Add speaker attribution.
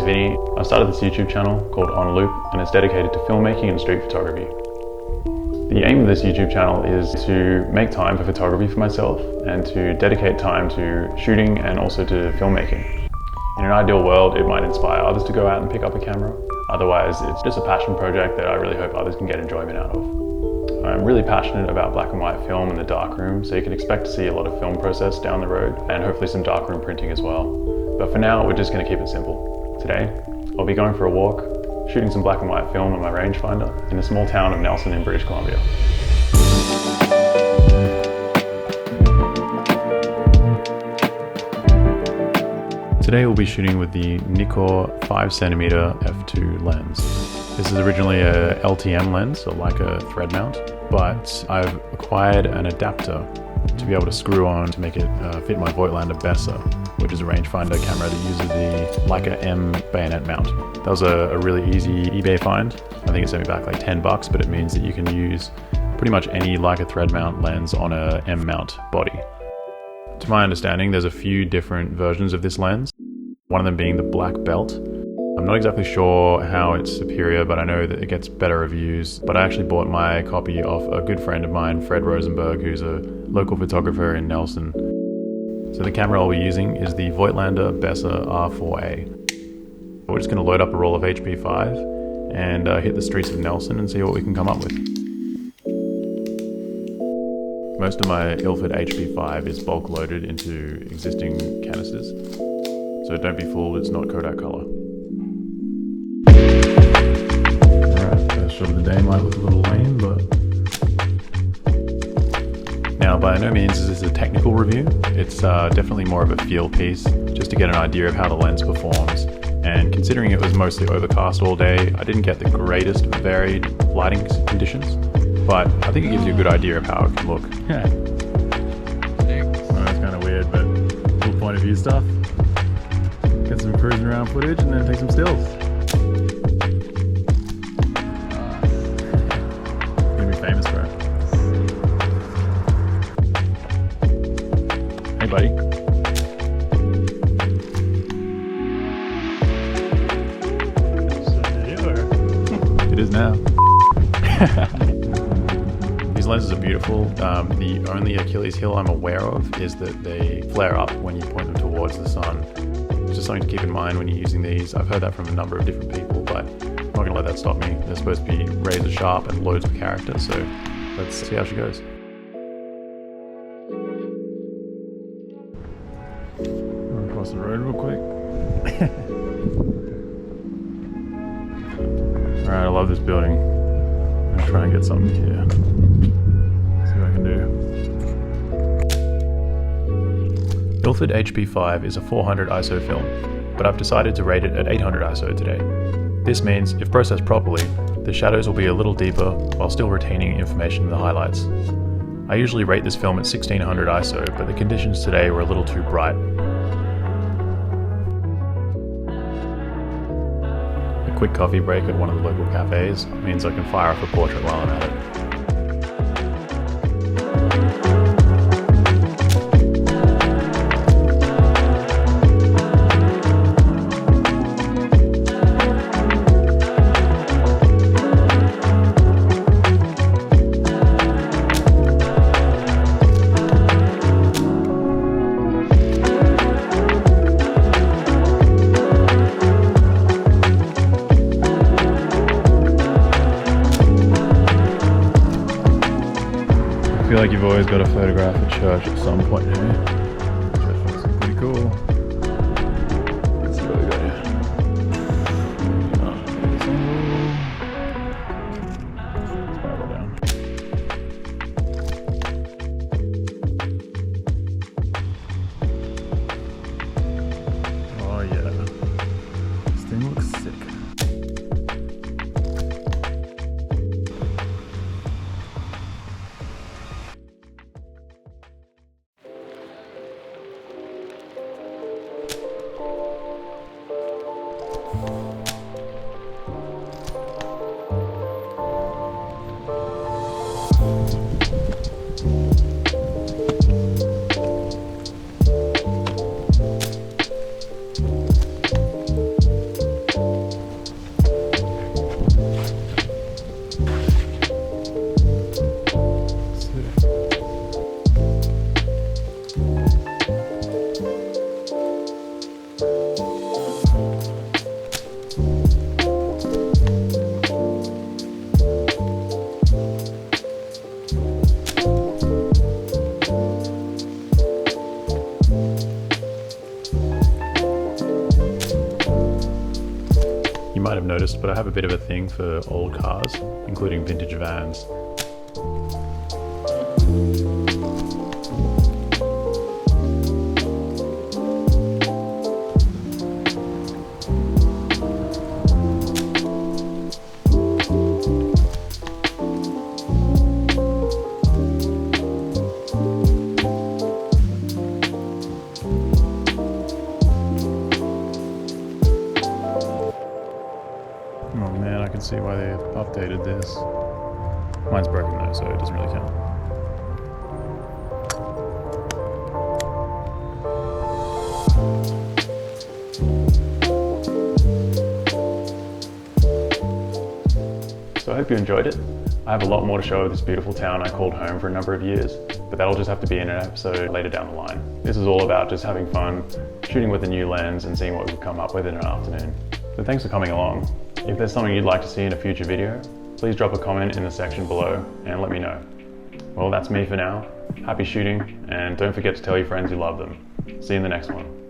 Speaker 1: Vinny. I started this YouTube channel called En Loupe and it's dedicated to filmmaking and street photography. The aim of this YouTube channel is to make time for photography for myself and to dedicate time to shooting and also to filmmaking. In an ideal world, it might inspire others to go out and pick up a camera. Otherwise, it's just a passion project that I really hope others can get enjoyment out of. I'm really passionate about black and white film in the darkroom, so you can expect to see a lot of film process down the road and hopefully some darkroom printing as well. But for now, we're just going to keep it simple. Today, I'll be going for a walk, shooting some black and white film on my rangefinder in the small town of Nelson in British Columbia. Today we'll be shooting with the Nikkor 5cm f2 lens. This is originally a LTM lens, so like a thread mount, but I've acquired an adapter to be able to screw on to make it fit my Voigtlander Bessa, which is a rangefinder camera that uses the Leica M bayonet mount. That was a really easy eBay find. I think it sent me back like 10 bucks, but it means that you can use pretty much any Leica thread mount lens on a M mount body. To my understanding, there's a few different versions of this lens, one of them being the black belt. I'm not exactly sure how it's superior, but I know that it gets better reviews. But I actually bought my copy off a good friend of mine, Fred Rosenberg, who's a local photographer in Nelson. So the camera I'll be using is the Voigtlander Bessa R4a. We're just going to load up a roll of HP5 and hit the streets of Nelson and see what we can come up with. Most of my Ilford HP5 is bulk loaded into existing canisters, so don't be fooled, it's not Kodak color. Alright, first shot of the day might look a little lame, but... Now, by no means is this a technical review. It's definitely more of a feel piece, just to get an idea of how the lens performs. And considering it was mostly overcast all day, I didn't get the greatest varied lighting conditions, but I think it gives you a good idea of how it can look. Yeah. Well, that's kind of weird, but cool point of view stuff. Get some cruising around footage and then take some stills. Gonna be famous for it. Hey buddy. It is now. These lenses are beautiful. The only Achilles heel I'm aware of is that they flare up when you point them towards the sun. Just something to keep in mind when you're using these. I've heard that from a number of different people, but I'm not going to let that stop me. They're supposed to be razor sharp and loads of character, so let's see how she goes. Run across the road real quick. Alright, I love this building. I'm going to try and get something here. See what I can do. Ilford HP5 is a 400 ISO film, but I've decided to rate it at 800 ISO today. This means, if processed properly, the shadows will be a little deeper while still retaining information in the highlights. I usually rate this film at 1600 ISO, but the conditions today were a little too bright. A quick coffee break at one of the local cafes means I can fire off a portrait while I'm at it. I feel like you've always got to photograph a church at some point here. Church looks pretty cool. Let's see what we got here. Spiral down. Oh yeah, this thing looks sick. noticed, but I have a bit of a thing for old cars, including vintage vans. Oh man, I can see why they updated this. Mine's broken though, so it doesn't really count. So I hope you enjoyed it. I have a lot more to show of this beautiful town I called home for a number of years, but that'll just have to be in an episode later down the line. This is all about just having fun, shooting with a new lens and seeing what we can come up with in an afternoon. So thanks for coming along. If there's something you'd like to see in a future video, please drop a comment in the section below and let me know. Well, that's me for now. Happy shooting, and don't forget to tell your friends you love them. See you in the next one.